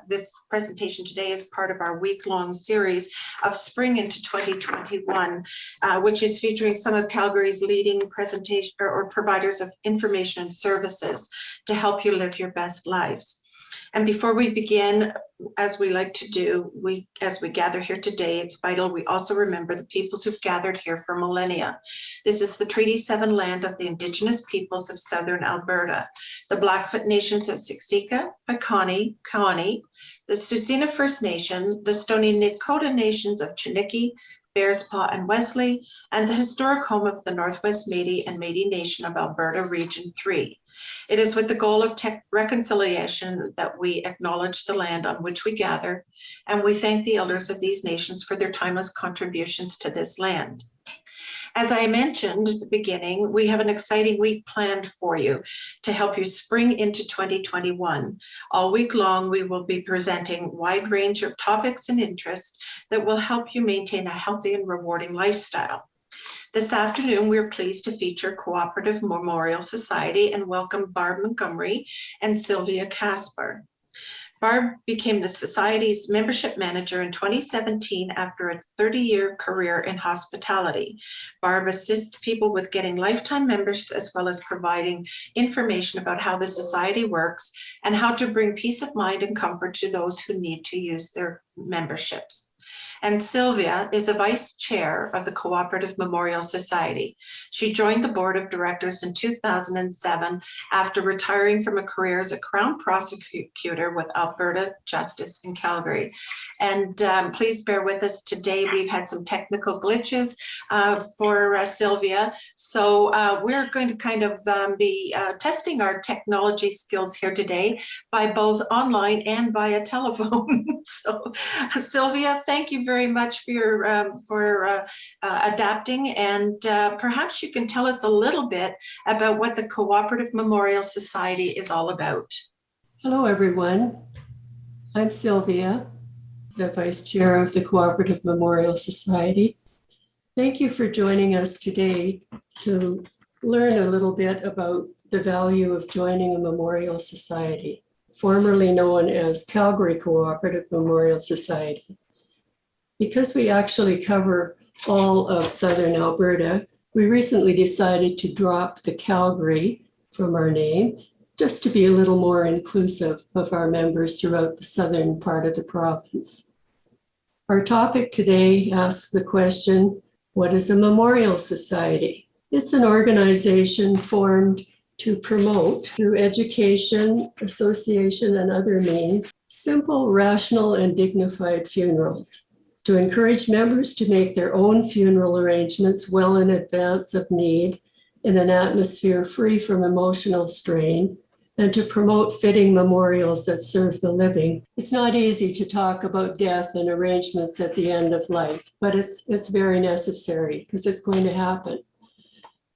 this presentation today is part of our week-long series of Spring into 2021, which is featuring some of Calgary's leading presentation or providers of information and services to help you live your best lives. And before we begin, as we like to do, as we gather here today, it's vital we also remember the peoples who've gathered here for millennia. This is the Treaty 7 land of the Indigenous peoples of Southern Alberta, the Blackfoot nations of 𝗄𝐸𝐵𝗁𝐻𝐿𝐴𝐻𝐿, the Tsuut'ina First Nation, the Stoney Nakoda nations of 𝗺𝗎𝗍, 𝗱𝗶𝗴𝗶𝗄, and Wesley, and the historic home of the Northwest Métis and Métis Nation of Alberta, Region 3. It is with the goal of reconciliation that we acknowledge the land on which we gather, and we thank the elders of these nations for their timeless contributions to this land. As I mentioned at the beginning, we have an exciting week planned for you to help you spring into 2021. All week long, we will be presenting a wide range of topics and interests that will help you maintain a healthy and rewarding lifestyle. This afternoon, we're pleased to feature Cooperative Memorial Society and welcome Barb Montgomery and Sylvia Casper. Barb became the Society's membership manager in 2017 after a 30-year career in hospitality. Barb assists people with getting lifetime members as well as providing information about how the Society works and how to bring peace of mind and comfort to those who need to use their memberships. And Sylvia is a vice chair of the Cooperative Memorial Society. She joined the board of directors in 2007 after retiring from a career as a Crown prosecutor with Alberta Justice in Calgary. And please bear with us today. We've had some technical glitches for Sylvia. So we're going to kind of be testing our technology skills here today by both online and via telephone. So Sylvia, thank you very much for your adapting, and perhaps you can tell us a little bit about what the Cooperative Memorial Society is all about. Hello everyone, I'm Sylvia, the Vice Chair of the Cooperative Memorial Society. Thank you for joining us today to learn a little bit about the value of joining a memorial society, formerly known as Calgary Cooperative Memorial Society. Because we actually cover all of Southern Alberta, we recently decided to drop the Calgary from our name, just to be a little more inclusive of our members throughout the southern part of the province. Our topic today asks the question, what is a memorial society? It's an organization formed to promote, through education, association, and other means, simple, rational, and dignified funerals, to encourage members to make their own funeral arrangements well in advance of need in an atmosphere free from emotional strain, and to promote fitting memorials that serve the living. It's not easy to talk about death and arrangements at the end of life, but it's very necessary because it's going to happen.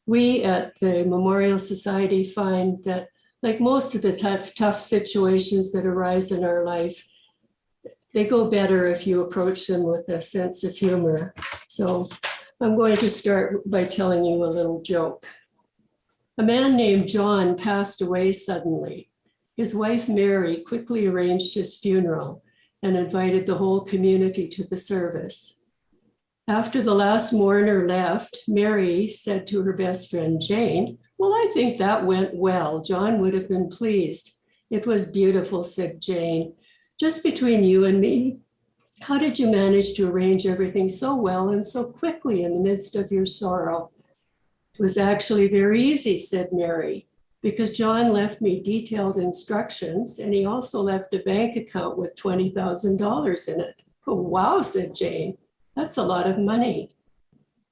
We at the Memorial Society find that, like most of the tough situations that arise in our life, they go better if you approach them with a sense of humor. So I'm going to start by telling you a little joke. A man named John passed away suddenly. His wife, Mary, quickly arranged his funeral and invited the whole community to the service. After the last mourner left, Mary said to her best friend, Jane, "Well, I think that went well. John would have been pleased." "It was beautiful," said Jane. "Just between you and me, how did you manage to arrange everything so well and so quickly in the midst of your sorrow?" "It was actually very easy," said Mary, "because John left me detailed instructions and he also left a bank account with $20,000 in it." "Oh, wow," said Jane. "That's a lot of money."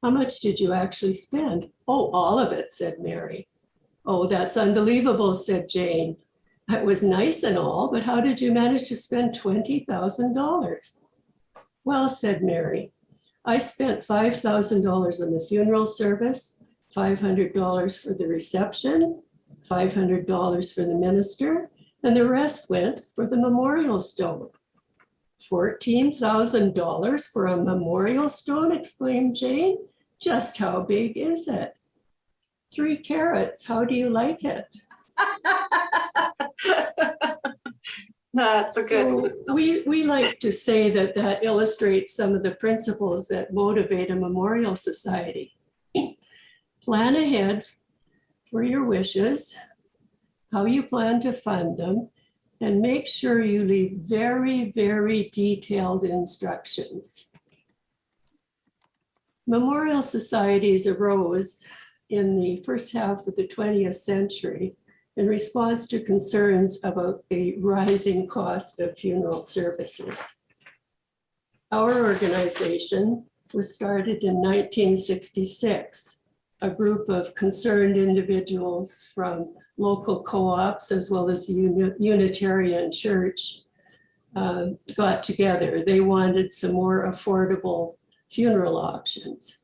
"How much did you actually spend?" "Oh, all of it," said Mary. "Oh, that's unbelievable," said Jane. "That was nice and all, but how did you manage to spend $20,000? "Well," said Mary, "I spent $5,000 on the funeral service, $500 for the reception, $500 for the minister, and the rest went for the memorial stone." $14,000 for a memorial stone, exclaimed Jane. "Just how big is it?" 3 carats. How do you like it?" That's a good. So we like to say that that illustrates some of the principles that motivate a memorial society. Plan ahead for your wishes, how you plan to fund them, and make sure you leave very, very detailed instructions. Memorial societies arose in the first half of the 20th century in response to concerns about the rising cost of funeral services. Our organization was started in 1966. A group of concerned individuals from local co-ops as well as the Unitarian Church got together. They wanted some more affordable funeral options.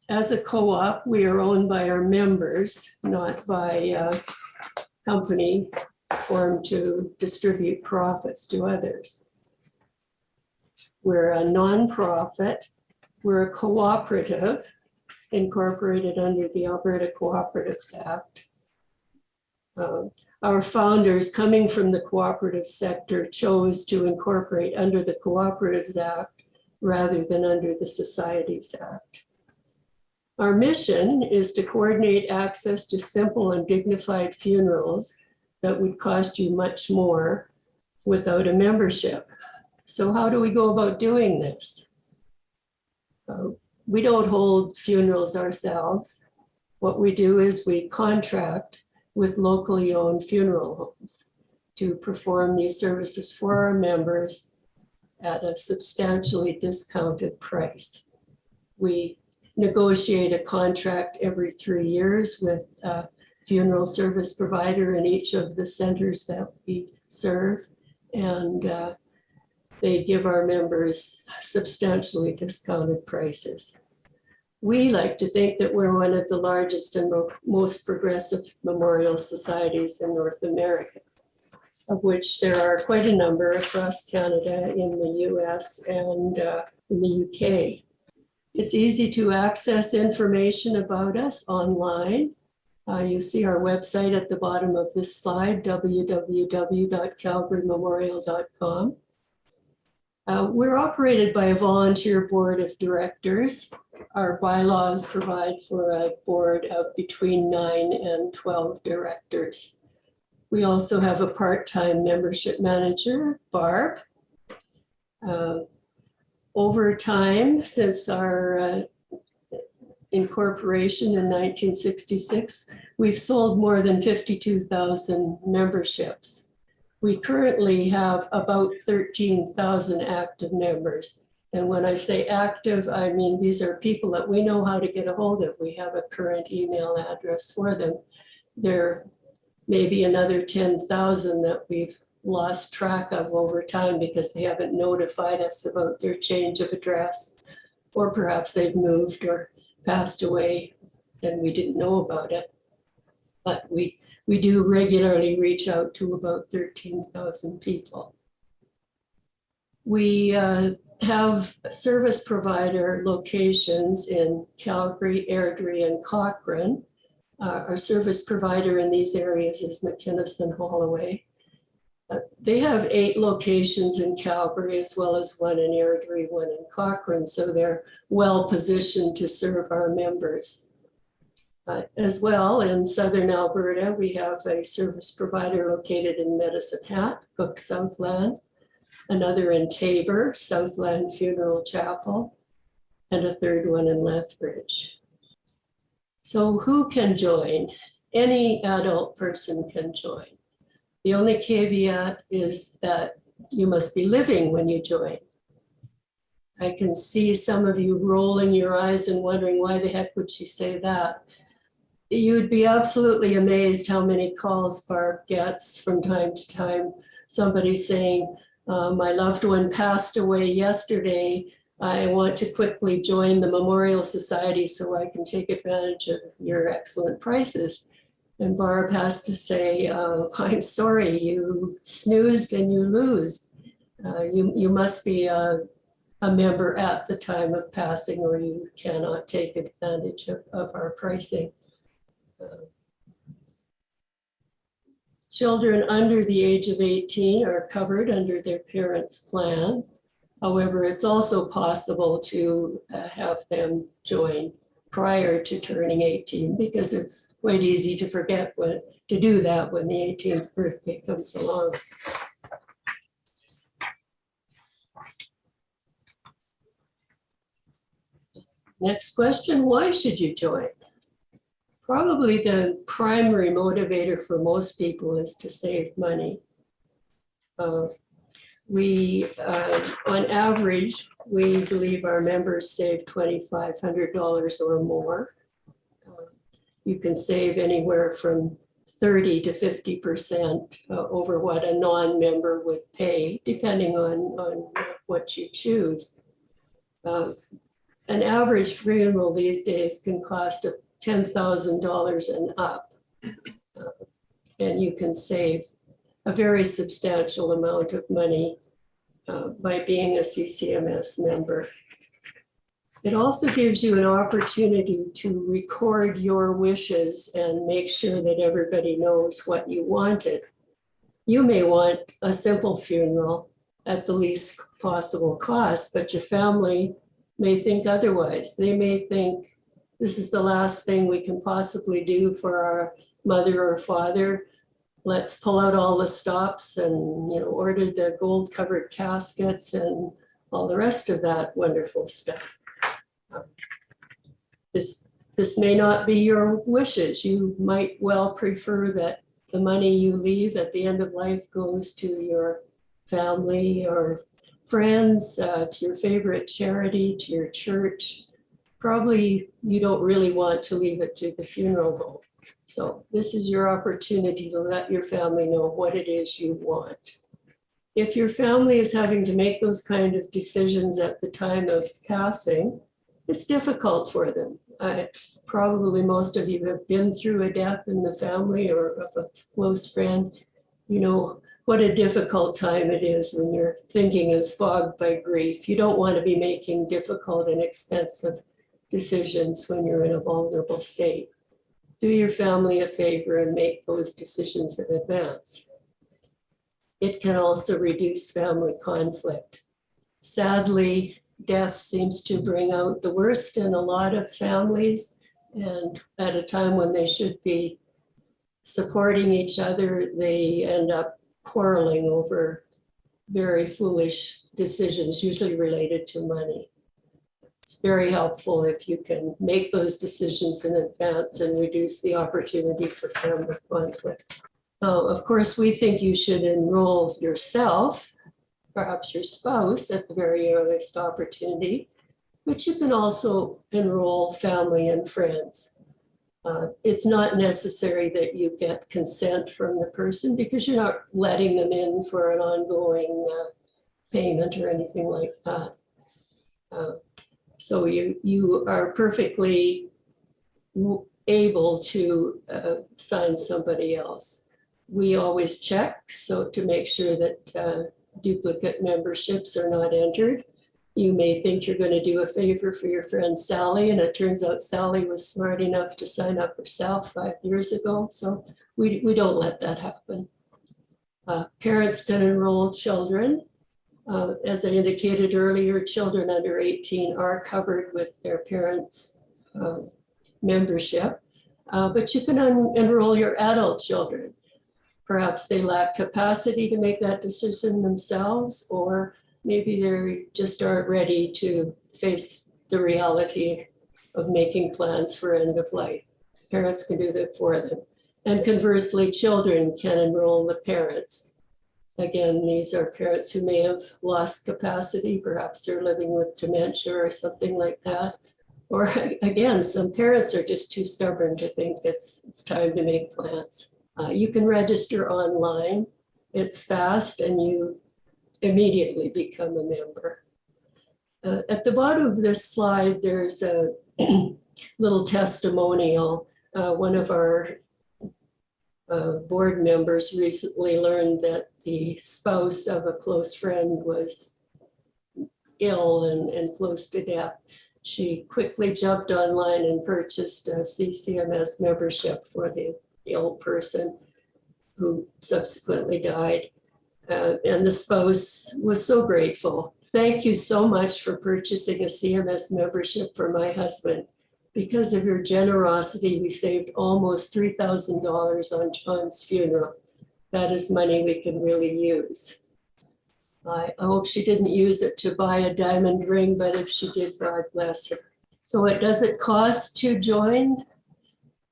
As a co-op, we are owned by our members, not by a company formed to distribute profits to others. We're a nonprofit. We're a cooperative incorporated under the Alberta Cooperatives Act. Our founders, coming from the cooperative sector, chose to incorporate under the Cooperatives Act rather than under the Societies Act. Our mission is to coordinate access to simple and dignified funerals that would cost you much more without a membership. So how do we go about doing this? We don't hold funerals ourselves. What we do is we contract with locally owned funeral homes to perform these services for our members at a substantially discounted price. We negotiate a contract every 3 years with a funeral service provider in each of the centers that we serve, and they give our members substantially discounted prices. We like to think that we're one of the largest and most progressive memorial societies in North America, of which there are quite a number across Canada, in the US, and in the UK. It's easy to access information about us online. You see our website at the bottom of this slide, www.𝗿𝗵𝐵𝑚emorial.com. We're operated by a volunteer board of directors. Our bylaws provide for a board of between 9 and 12 directors. We also have a part-time membership manager, Barb. Over time, since our incorporation in 1966, we've sold more than 52,000 memberships. We currently have about 13,000 active members. And when I say active, I mean these are people that we know how to get a hold of. We have a current email address for them. There may be another 10,000 that we've lost track of over time because they haven't notified us about their change of address, or perhaps they've moved or passed away and we didn't know about it. But we do regularly reach out to about 13,000 people. We have service provider locations in Calgary, Airdrie, and Cochrane. Our service provider in these areas is McKinnison Holloway. They have 8 locations in Calgary, as well as 1 in Airdrie, 1 in Cochrane, so they're well positioned to serve our members. As well, in Southern Alberta, we have a service provider located in Medicine Hat, Cook Southland, another in Taber, Southland Funeral Chapel, and a third one in Lethbridge. So who can join? Any adult person can join. The only caveat is that you must be living when you join. I can see some of you rolling your eyes and wondering why the heck would she say that? You'd be absolutely amazed how many calls Barb gets from time to time. Somebody saying, my loved one passed away yesterday. I want to quickly join the Memorial Society so I can take advantage of your excellent prices. And Barb has to say, I'm sorry, you snoozed and you lose. You must be a member at the time of passing, or you cannot take advantage of our pricing. Children under the age of 18 are covered under their parents' plans. However, it's also possible to have them join prior to turning 18 because it's quite easy to forget to do that when the 18th birthday comes along. Next question, why should you join? Probably the primary motivator for most people is to save money. On average, we believe our members save $2,500 or more. You can save anywhere from 30 to 50% over what a non-member would pay, depending on what you choose. An average funeral these days can cost $10,000 and up, and you can save a very substantial amount of money by being a CCMS member. It also gives you an opportunity to record your wishes and make sure that everybody knows what you wanted. You may want a simple funeral at the least possible cost, but your family may think otherwise. They may think this is the last thing we can possibly do for our mother or father. Let's pull out all the stops and order the gold-covered casket and all the rest of that wonderful stuff. This may not be your wishes. You might well prefer that the money you leave at the end of life goes to your family or friends, to your favorite charity, to your church. Probably you don't really want to leave it to the funeral home. So this is your opportunity to let your family know what it is you want. If your family is having to make those kind of decisions at the time of passing, it's difficult for them. Probably most of you have been through a death in the family or of a close friend. You know what a difficult time it is when your thinking is fogged by grief. You don't want to be making difficult and expensive decisions when you're in a vulnerable state. Do your family a favor and make those decisions in advance. It can also reduce family conflict. Sadly, death seems to bring out the worst in a lot of families, and at a time when they should be supporting each other, they end up quarreling over very foolish decisions, usually related to money. It's very helpful if you can make those decisions in advance and reduce the opportunity for family conflict. Of course, we think you should enroll yourself, perhaps your spouse at the very earliest opportunity, but you can also enroll family and friends. It's not necessary that you get consent from the person because you're not letting them in for an ongoing payment or anything like that. So you are perfectly able to sign somebody else. We always check to make sure that duplicate memberships are not entered. You may think you're going to do a favor for your friend Sally, and it turns out Sally was smart enough to sign up herself 5 years ago. So we don't let that happen. Parents can enroll children. As I indicated earlier, children under 18 are covered with their parents' membership, but you can enroll your adult children. Perhaps they lack capacity to make that decision themselves, or maybe they just aren't ready to face the reality of making plans for end of life. Parents can do that for them. And conversely, children can enroll the parents. Again, these are parents who may have lost capacity. Perhaps they're living with dementia or something like that. Or again, some parents are just too stubborn to think it's time to make plans. You can register online. It's fast and you immediately become a member. At the bottom of this slide, there's a little testimonial. One of our board members recently learned that the spouse of a close friend was ill and close to death. She quickly jumped online and purchased a CCMS membership for the ill person. who subsequently died. And the spouse was so grateful. Thank you so much for purchasing a CMS membership for my husband. Because of your generosity, we saved almost $3,000 on John's funeral. That is money we can really use. I hope she didn't use it to buy a diamond ring, but if she did, God bless her. So what does it cost to join?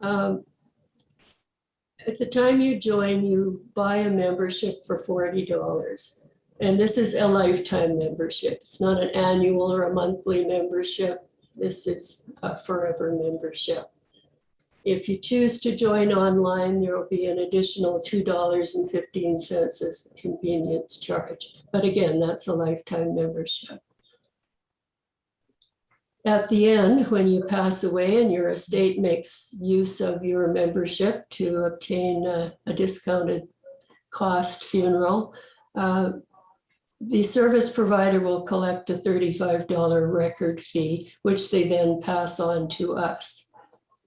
At the time you join, you buy a membership for $40. And this is a lifetime membership. It's not an annual or a monthly membership. This is a forever membership. If you choose to join online, there will be an additional $2.15 as a convenience charge. But again, that's a lifetime membership. At the end, when you pass away and your estate makes use of your membership to obtain a discounted cost funeral, the service provider will collect a $35 record fee, which they then pass on to us.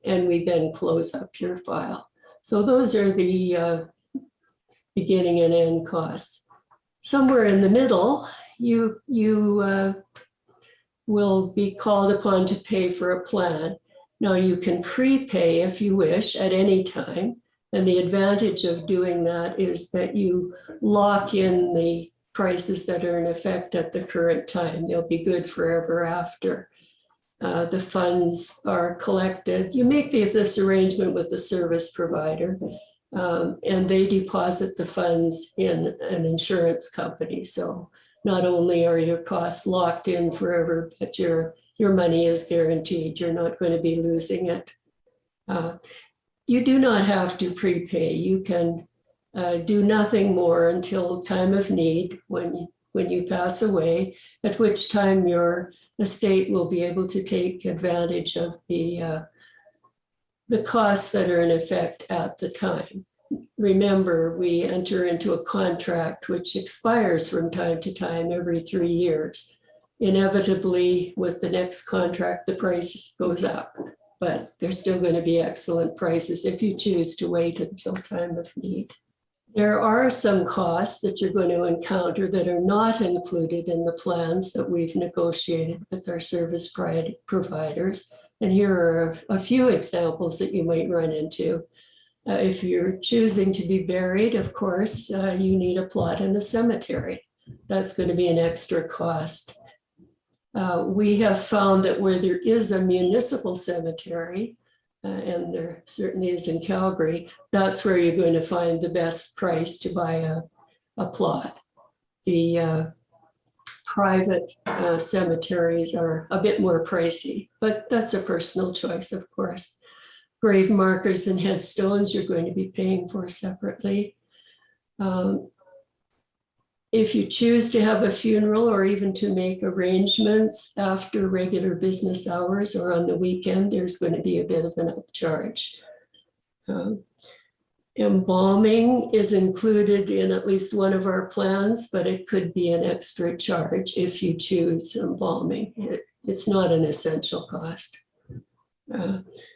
And we then close up your file. So those are the beginning and end costs. Somewhere in the middle, you will be called upon to pay for a plan. Now you can prepay if you wish at any time. And the advantage of doing that is that you lock in the prices that are in effect at the current time. They'll be good forever after. The funds are collected. You make this arrangement with the service provider, and they deposit the funds in an insurance company. So not only are your costs locked in forever, but your money is guaranteed. You're not going to be losing it. You do not have to prepay. You can do nothing more until time of need when you pass away, at which time your estate will be able to take advantage of the costs that are in effect at the time. Remember, we enter into a contract which expires from time to time every 3 years. Inevitably, with the next contract, the price goes up, but there's still going to be excellent prices if you choose to wait until time of need. There are some costs that you're going to encounter that are not included in the plans that we've negotiated with our service providers. And here are a few examples that you might run into. If you're choosing to be buried, of course, you need a plot in the cemetery. That's going to be an extra cost. We have found that where there is a municipal cemetery, and there certainly is in Calgary, that's where you're going to find the best price to buy a plot. The private cemeteries are a bit more pricey, but that's a personal choice, of course. Grave markers and headstones you're going to be paying for separately. If you choose to have a funeral or even to make arrangements after regular business hours or on the weekend, there's going to be a bit of an upcharge. Embalming is included in at least one of our plans, but it could be an extra charge if you choose embalming. It's not an essential cost.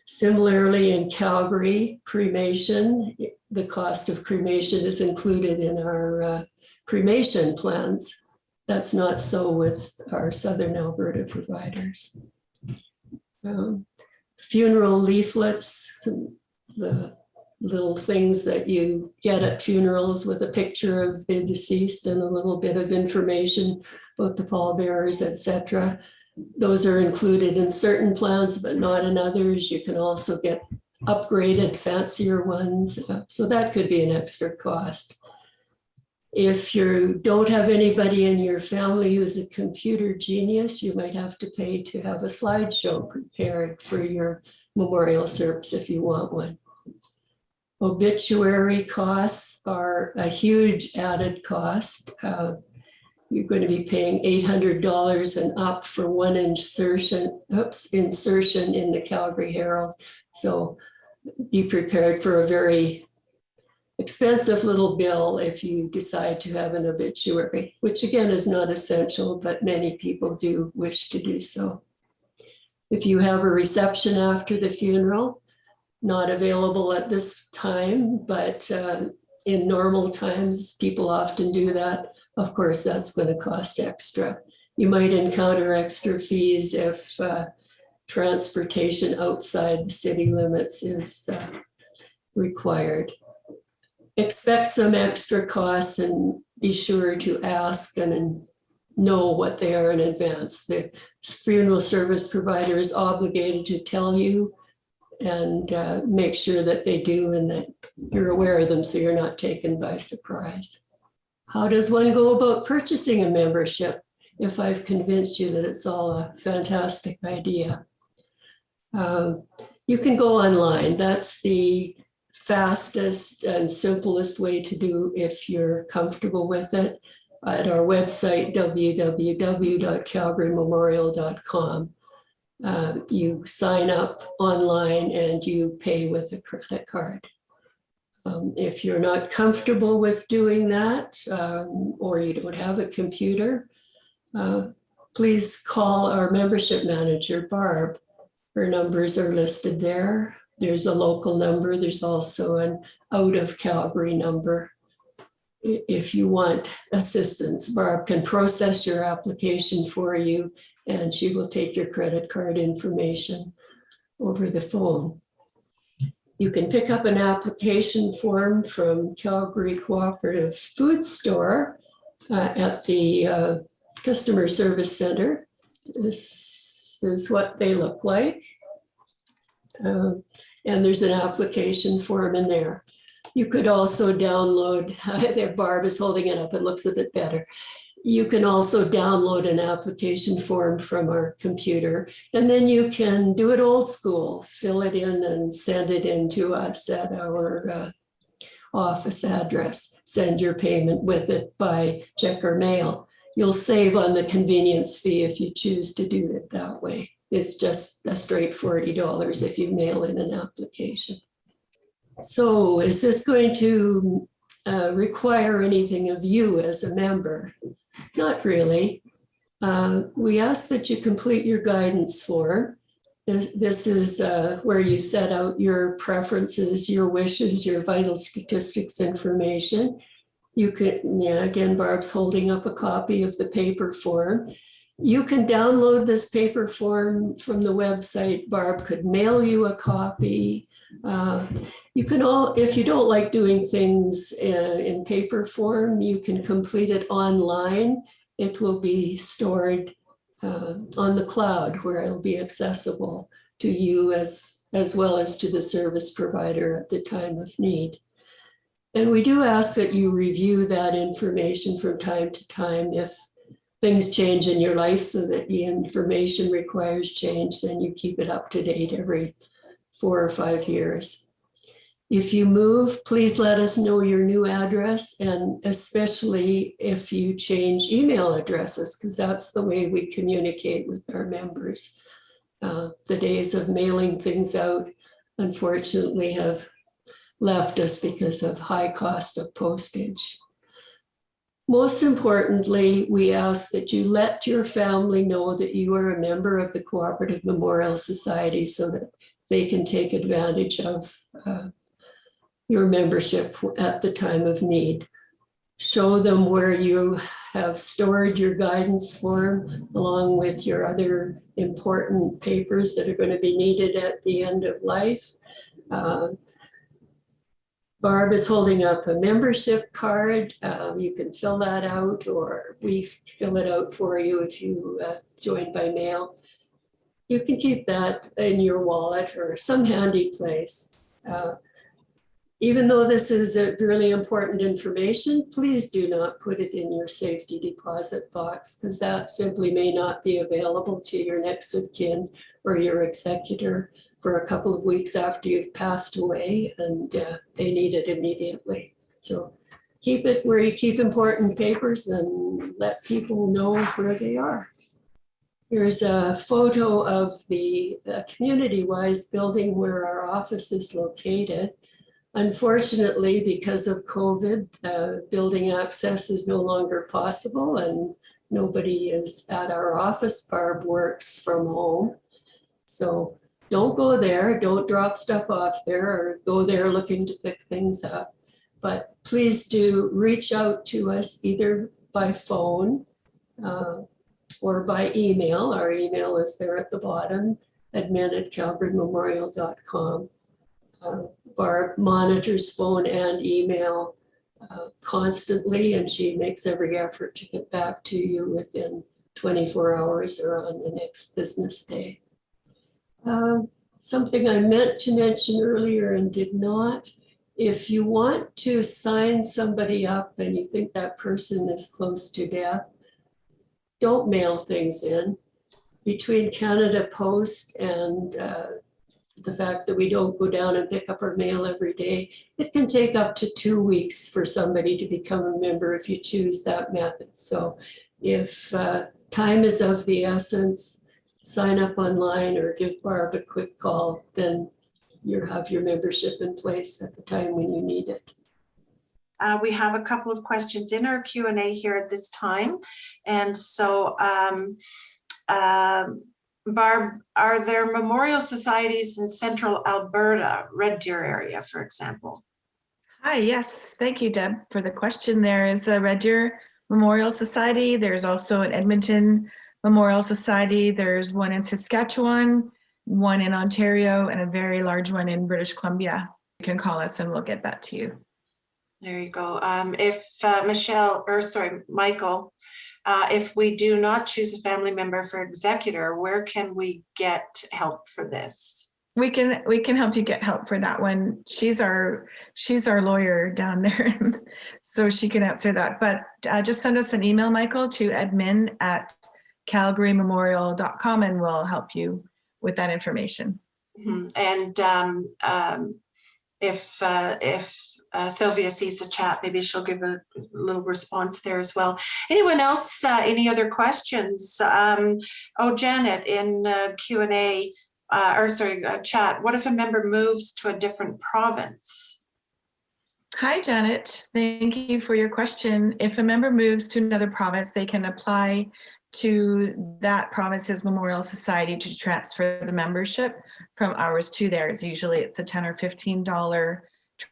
Similarly, in Calgary, cremation, the cost of cremation is included in our cremation plans. That's not so with our Southern Alberta providers. Funeral leaflets, the little things that you get at funerals with a picture of the deceased and a little bit of information about the pallbearers, etc. Those are included in certain plans, but not in others. You can also get upgraded, fancier ones. So that could be an extra cost. If you don't have anybody in your family who's a computer genius, you might have to pay to have a slideshow prepared for your memorial service if you want one. Obituary costs are a huge added cost. You're going to be paying $800 and up for 1-inch insertion in the Calgary Herald. So be prepared for a very expensive little bill if you decide to have an obituary, which again is not essential, but many people do wish to do so. If you have a reception after the funeral, not available at this time, but in normal times, people often do that. Of course, that's going to cost extra. You might encounter extra fees if transportation outside the city limits is required. Expect some extra costs and be sure to ask and know what they are in advance. The funeral service provider is obligated to tell you and make sure that they do and that you're aware of them so you're not taken by surprise. How does one go about purchasing a membership if I've convinced you that it's all a fantastic idea? You can go online. That's the fastest and simplest way to do if you're comfortable with it. At our website, www.𝗭𝐺𝐵𝗵𝐴𝐺𝐿.com. You sign up online and you pay with a credit card. If you're not comfortable with doing that, or you don't have a computer, please call our membership manager, Barb. Her numbers are listed there. There's a local number. There's also an out of Calgary number. If you want assistance, Barb can process your application for you and she will take your credit card information over the phone. You can pick up an application form from Calgary Cooperative Food Store at the Customer Service Center. This is what they look like. And there's an application form in there. You could also download, there Barb is holding it up, it looks a bit better. You can also download an application form from our computer, and then you can do it old school, fill it in and send it in to us at our office address. Send your payment with it by check or mail. You'll save on the convenience fee if you choose to do it that way. It's just a straight $40 if you mail in an application. So is this going to require anything of you as a member? Not really. We ask that you complete your guidance form. This is where you set out your preferences, your wishes, your vital statistics information. You can, yeah, again, Barb's holding up a copy of the paper form. You can download this paper form from the website. Barb could mail you a copy. You can if you don't like doing things in paper form, you can complete it online. It will be stored on the cloud where it'll be accessible to you as well as to the service provider at the time of need. And we do ask that you review that information from time to time. If things change in your life so that the information requires change, then you keep it up to date every 4 or 5 years. If you move, please let us know your new address, and especially if you change email addresses, because that's the way we communicate with our members. The days of mailing things out, unfortunately, have left us because of high cost of postage. Most importantly, we ask that you let your family know that you are a member of the Cooperative Memorial Society so that they can take advantage of your membership at the time of need. Show them where you have stored your guidance form along with your other important papers that are going to be needed at the end of life. Barb is holding up a membership card. You can fill that out, or we fill it out for you if you join by mail. You can keep that in your wallet or some handy place. Even though this is a really important information, please do not put it in your safety deposit box, because that simply may not be available to your next of kin or your executor for a couple of weeks after you've passed away, and they need it immediately. So keep it where you keep important papers and let people know where they are. Here's a photo of the community-wise building where our office is located. Unfortunately, because of COVID, building access is no longer possible and nobody is at our office. Barb works from home. So don't go there, don't drop stuff off there or go there looking to pick things up. But please do reach out to us either by phone or by email. Our email is there at the bottom, admin@𝗿𝐵memorial.com. Barb monitors phone and email constantly, and she makes every effort to get back to you within 24 hours or on the next business day. Something I meant to mention earlier and did not, if you want to sign somebody up and you think that person is close to death, don't mail things in. Between Canada Post and the fact that we don't go down and pick up our mail every day, it can take up to 2 weeks for somebody to become a member if you choose that method. So if time is of the essence, sign up online or give Barb a quick call, then you have your membership in place at the time when you need it. We have a couple of questions in our Q&A here at this time. And so, Barb, are there memorial societies in central Alberta, Red Deer area, for example? Hi, yes, thank you, Deb, for the question. There is a Red Deer Memorial Society. There's also an Edmonton Memorial Society. There's one in Saskatchewan, one in Ontario, and a very large one in British Columbia. You can call us and we'll get that to you. There you go. If Michael, if we do not choose a family member for executor, where can we get help for this? We can help you get help for that one. She's our lawyer down there, so she can answer that. But just send us an email, Michael, to admin@𝗿𝐵memorial.com, and we'll help you with that information. Mm-hmm. And if Sylvia sees the chat, maybe she'll give a little response there as well. Anyone else, any other questions? Janet in Q&A, chat, what if a member moves to a different province? Hi, Janet. Thank you for your question. If a member moves to another province, they can apply to that province's memorial society to transfer the membership from ours to theirs. Usually it's a $10 or $15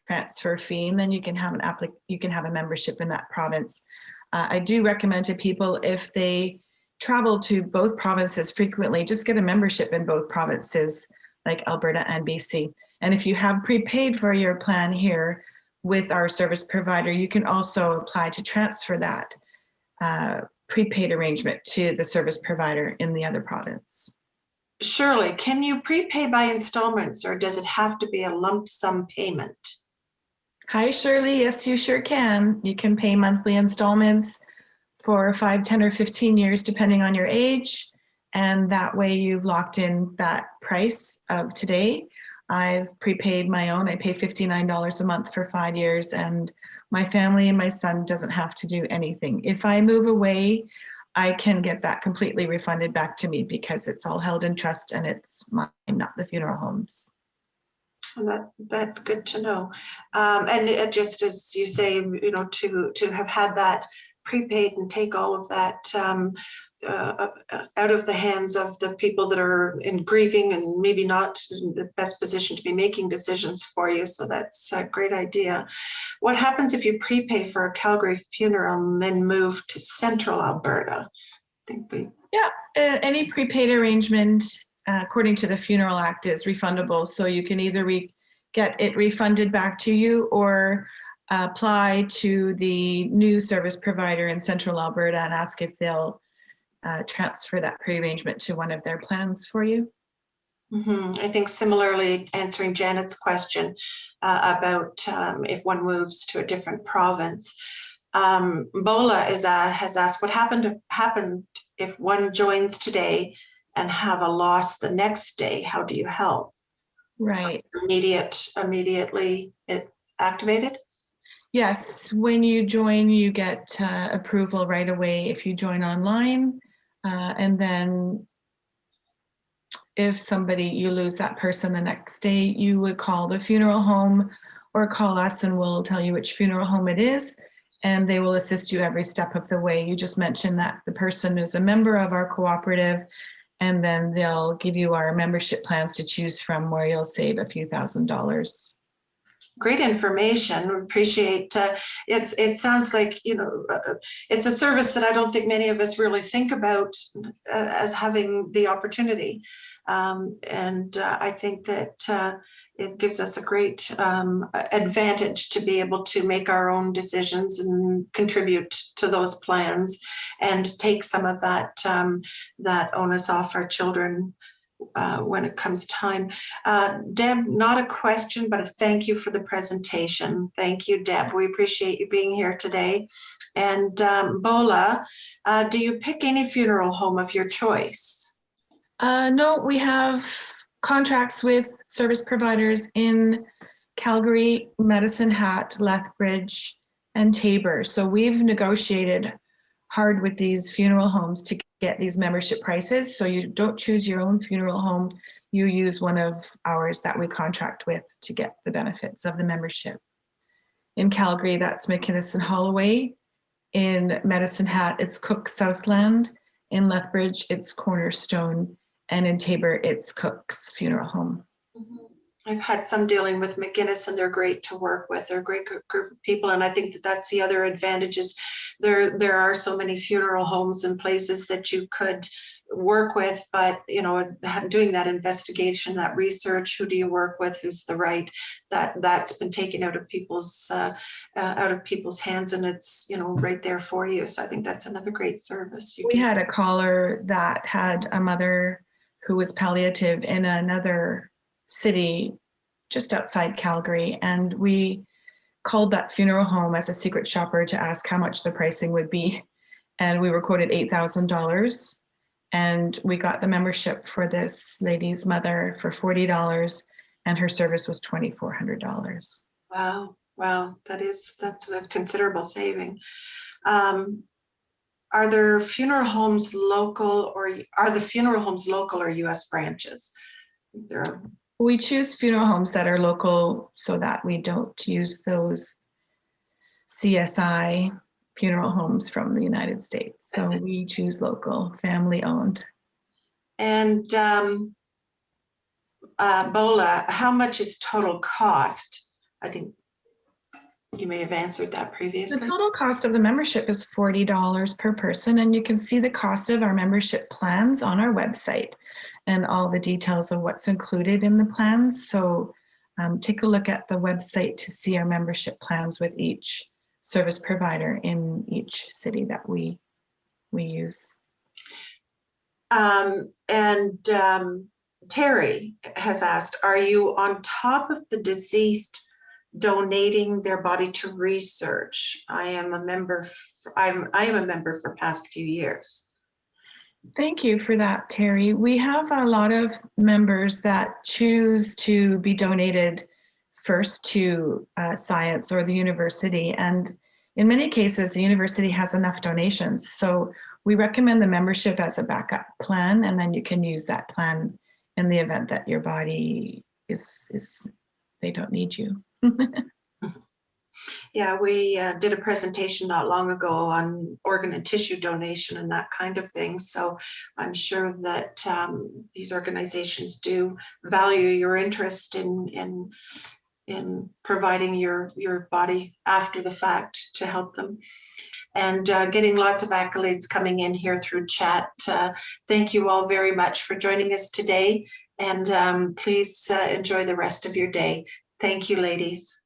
transfer fee, and then you can have a membership in that province. I do recommend to people, if they travel to both provinces frequently, just get a membership in both provinces, like Alberta and BC. And if you have prepaid for your plan here with our service provider, you can also apply to transfer that prepaid arrangement to the service provider in the other province. Shirley, can you prepay by installments, or does it have to be a lump sum payment? Hi, Shirley. Yes, you sure can. You can pay monthly installments for 5, 10, or 15 years, depending on your age. And that way you've locked in that price of today. I've prepaid my own. I pay $59 a month for 5 years, and my family and my son doesn't have to do anything. If I move away, I can get that completely refunded back to me because it's all held in trust and it's mine, not the funeral home's. Well, that's good to know. And just as you say, you know, to have had that prepaid and take all of that out of the hands of the people that are in grieving and maybe not in the best position to be making decisions for you. So that's a great idea. What happens if you prepay for a Calgary funeral and then move to central Alberta? Any prepaid arrangement according to the Funeral Act is refundable. So you can either get it refunded back to you or apply to the new service provider in central Alberta and ask if they'll transfer that pre-arrangement to one of their plans for you. Mm-hmm. I think similarly, answering Janet's question about if one moves to a different province, Bola has asked, what happened if one joins today and have a loss the next day? How do you help? Right. So immediately it activated? Yes, when you join, you get approval right away if you join online. And then if you lose that person the next day, you would call the funeral home or call us and we'll tell you which funeral home it is, and they will assist you every step of the way. You just mentioned that the person is a member of our cooperative, and then they'll give you our membership plans to choose from where you'll save a few $1,000s. Great information. We appreciate it. Sounds like, it's a service that I don't think many of us really think about as having the opportunity. And I think that it gives us a great advantage to be able to make our own decisions and contribute to those plans and take some of that onus off our children when it comes time. Deb, not a question, but a thank you for the presentation. Thank you, Deb. We appreciate you being here today. And Bola, do you pick any funeral home of your choice? No, we have contracts with service providers in Calgary, Medicine Hat, Lethbridge, and Taber. So we've negotiated hard with these funeral homes to get these membership prices. So you don't choose your own funeral home, you use one of ours that we contract with to get the benefits of the membership. In Calgary, that's 𝗵𝗂𝗎𝗓 𝗁𝗁. In Medicine Hat, it's Cook Southland. In Lethbridge, it's Cornerstone. And in Taber, it's Cook's Funeral Home. I've had some dealing with McGuinness, and they're great to work with. They're a great group of people, and I think that that's the other advantage is there are so many funeral homes and places that you could work with, but doing that investigation, that research, who do you work with, who's the right, that's been taken out of people's hands, and it's right there for you. So I think that's another great service. We had a caller that had a mother who was palliative in another city just outside Calgary, and we called that funeral home as a secret shopper to ask how much the pricing would be, and we were quoted $8,000, and we got the membership for this lady's mother for $40, and her service was $2,400. Wow, that's a considerable saving. Are there funeral homes local, or are the funeral homes local or U.S. branches? We choose funeral homes that are local so that we don't use those CSI funeral homes from the United States. So we choose local, family owned. And Bola, how much is total cost? I think you may have answered that previously. The total cost of the membership is $40 per person, and you can see the cost of our membership plans on our website and all the details of what's included in the plans. So take a look at the website to see our membership plans with each service provider in each city that we use. Terry has asked, are you on top of the deceased donating their body to research? I am a member for past few years. Thank you for that, Terry. We have a lot of members that choose to be donated first to science or the university, and in many cases the university has enough donations, so we recommend the membership as a backup plan, and then you can use that plan in the event that your body is they don't need you. Yeah, we did a presentation not long ago on organ and tissue donation and that kind of thing. So I'm sure that these organizations do value your interest in providing your body after the fact to help them. And getting lots of accolades coming in here through chat. Thank you all very much for joining us today. And please enjoy the rest of your day. Thank you, ladies.